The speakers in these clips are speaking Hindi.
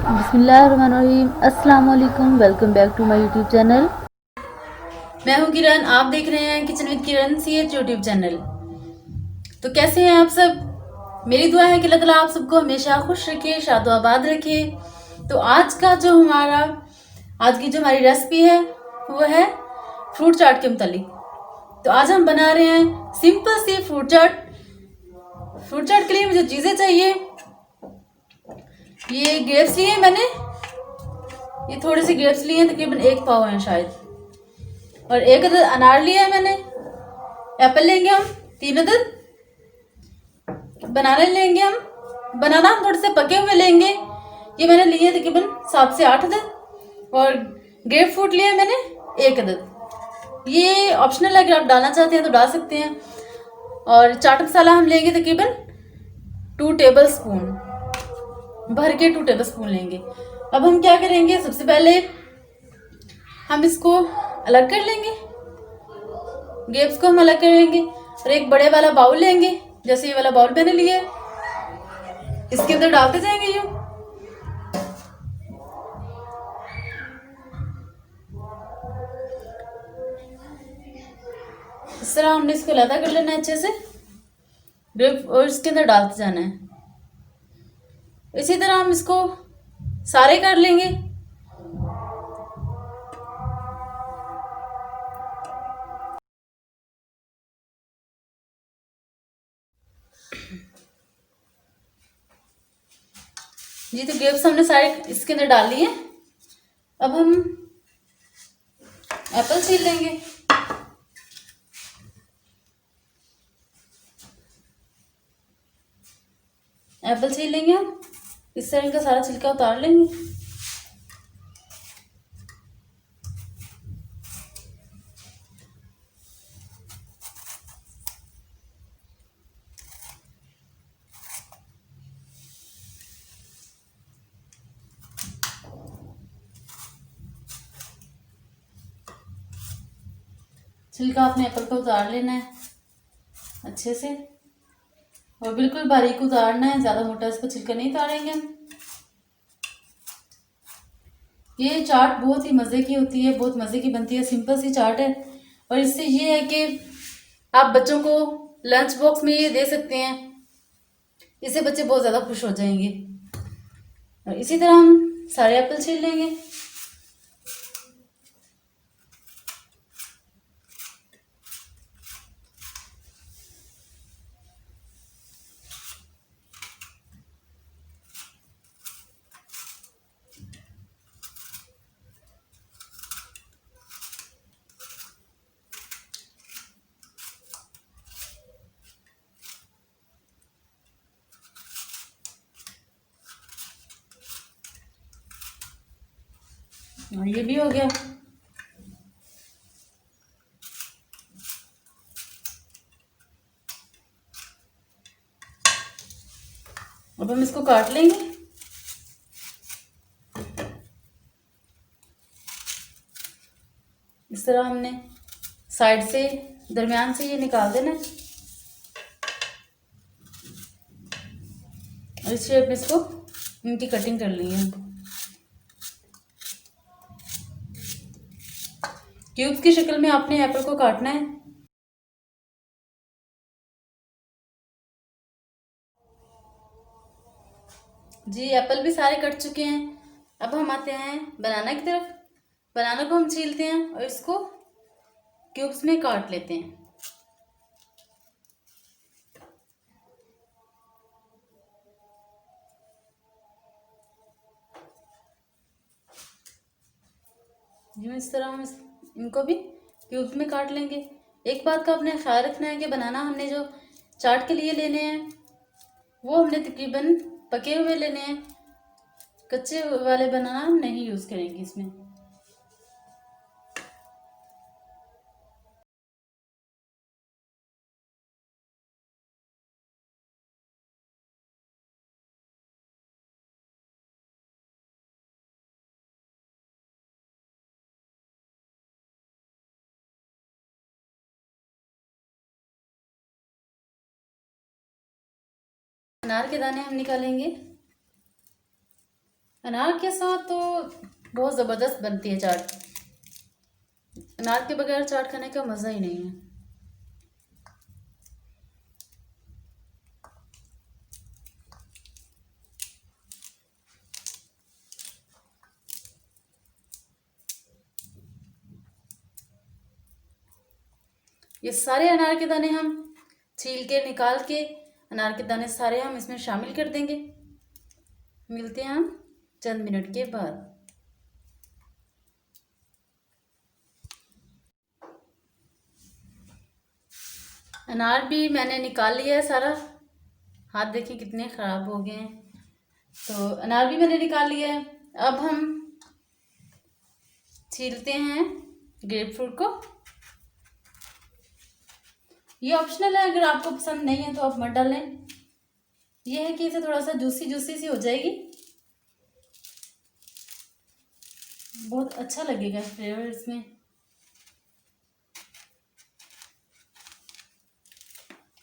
बिस्मिल्लाहिर्रहमानिर्रहीम। अस्सलाम वालेकुम। Welcome back to my YouTube channel. मैं हूं किरण, आप देख रहे हैं kitchen with Kiran CH YouTube channel. तो कैसे हैं आप सब? मेरी दुआ है कि अल्लाह ताला आप सबको हमेशा खुश रखे, शादो आबाद रखे। तो आज की जो हमारी रेसिपी है वो है फ्रूट चाट के मुतालिक। तो आज हम बना रहे हैं सिंपल सी फ्रूट चाट। फ्रूट चाट के लिए मुझे चीज़ें चाहिए। ये ग्रेप्स लिए मैंने, ये थोड़े से ग्रेप्स लिए हैं, तकरीबन 1 पाव हैं शायद। और 1 अदद अनार लिया है मैंने। एप्पल लेंगे हम 3 अदद। बनाना लेंगे हम, बनाना हम थोड़े से पके हुए लेंगे। ये मैंने लिए तकरीबन 7 से 8 अदद। और ग्रेप फ्रूट लिए मैंने 1 अदद। ये ऑप्शनल है, अगर आप डालना चाहते हैं तो डाल सकते हैं। और चाट मसाला हम लेंगे तकरीबन 2 टेबल स्पून, भर के 2 टेबल स्पून लेंगे। अब हम क्या करेंगे, सबसे पहले हम इसको अलग कर लेंगे, ग्रेप्स को हम अलग करेंगे। और एक बड़े वाला बाउल लेंगे, जैसे ये वाला बाउल मैंने लिया है, इसके अंदर डालते जाएंगे यूं। इस तरह हमने इसको लैदा कर लेना है अच्छे से, ग्रेप, और इसके अंदर डालते जाना है। इसी तरह हम इसको सारे कर लेंगे। जी, तो ग्रेप्स हमने सारे इसके अंदर डाल लिए। अब हम एप्पल छील लेंगे। एप्पल छील लेंगे हम, इस तरह इनका सारा छिलका उतार लेंगे। छिलका अपने एप्पल का उतार लेना है अच्छे से, और बिल्कुल बारीक उतारना है, ज़्यादा मोटा इसका छिलका नहीं उतारेंगे हम। ये चाट बहुत ही मज़े की होती है, बहुत मज़े की बनती है, सिंपल सी चाट है। और इससे ये है कि आप बच्चों को लंच बॉक्स में ये दे सकते हैं, इससे बच्चे बहुत ज़्यादा खुश हो जाएंगे। और इसी तरह हम सारे एप्पल छील लेंगे। और ये भी हो गया। अब हम इसको काट लेंगे। इस तरह हमने साइड से, दरमियान से ये निकाल देना है, और इस शेप में इसको, इनकी कटिंग कर ली है। क्यूब्स की शक्ल में आपने एप्पल को काटना है। जी, एप्पल भी सारे कट चुके हैं। अब हम आते हैं बनाना की तरफ। बनाना को हम छीलते हैं और इसको क्यूब्स में काट लेते हैं। यूँ इस तरह हम इनको भी क्यूब्स में काट लेंगे। एक बात का अपने ख्याल रखना है कि बनाना हमने जो चाट के लिए लेने हैं वो हमने तकरीबन पके हुए लेने हैं, कच्चे वाले बनाना हम नहीं यूज़ करेंगे इसमें। अनार के दाने हम निकालेंगे। अनार के साथ तो बहुत ज़बरदस्त बनती है चाट। अनार के बगैर चाट खाने का मज़ा ही नहीं है। ये सारे अनार के दाने हम छील के निकाल के, अनार के दाने सारे हम इसमें शामिल कर देंगे। मिलते हैं हम चंद मिनट के बाद। अनार भी मैंने निकाल लिया है सारा। हाथ देखिए कितने ख़राब हो गए हैं। तो अनार भी मैंने निकाल लिया है। अब हम छीलते हैं ग्रेप फ्रूट को। ये ऑप्शनल है, अगर आपको पसंद नहीं है तो आप मत डालें। ये है कि इसे थोड़ा सा जूसी जूसी सी हो जाएगी, बहुत अच्छा लगेगा फ्लेवर इसमें।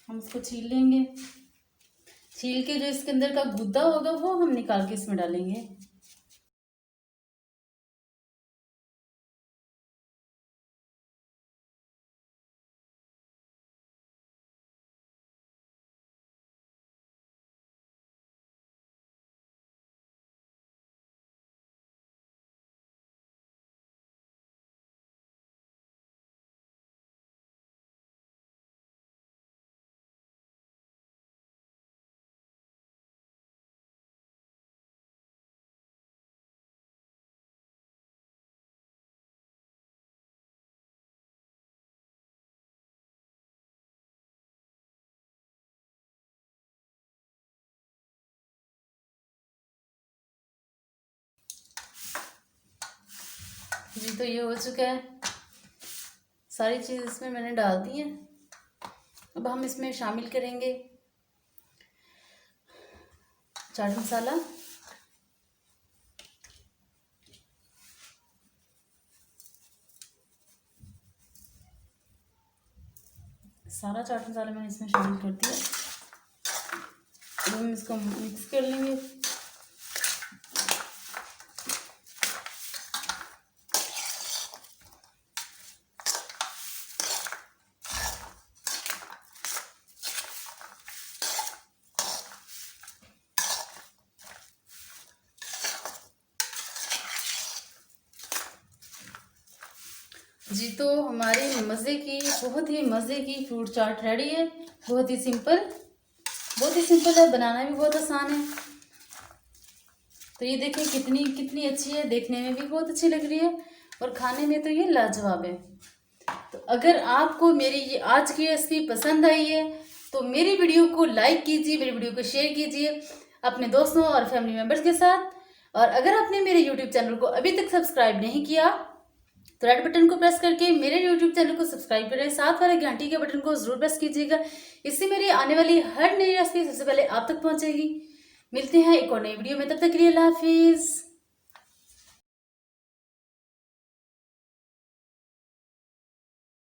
हम इसको छील लेंगे। छील के जो इसके अंदर का गुद्दा होगा वो हम निकाल के इसमें डालेंगे। जी तो ये हो चुका है। सारी चीज़ इसमें मैंने डाल दी है। अब हम इसमें शामिल करेंगे चाट मसाला। सारा चाट मसाला मैंने इसमें शामिल कर दिया। अब हम इसको मिक्स कर लेंगे। जी तो हमारी बहुत ही मज़े की फ्रूट चाट रेडी है। बहुत ही सिंपल है, बनाना भी बहुत आसान है। तो ये देखिए कितनी अच्छी है, देखने में भी बहुत अच्छी लग रही है और खाने में तो ये लाजवाब है। तो अगर आपको मेरी ये आज की रेसिपी पसंद आई है तो मेरी वीडियो को लाइक कीजिए, मेरी वीडियो को शेयर कीजिए अपने दोस्तों और फैमिली मेम्बर्स के साथ। और अगर आपने मेरे यूट्यूब चैनल को अभी तक सब्सक्राइब नहीं किया तो रेड बटन को प्रेस करके मेरे यूट्यूब चैनल को सब्सक्राइब करें। साथ वाले घंटी के बटन को जरूर प्रेस कीजिएगा, इससे मेरी आने वाली हर नई रेसिपी सबसे पहले आप तक पहुंचेगी। मिलते हैं एक और नई वीडियो में, तब तक के लिए अल्लाह हाफिज़।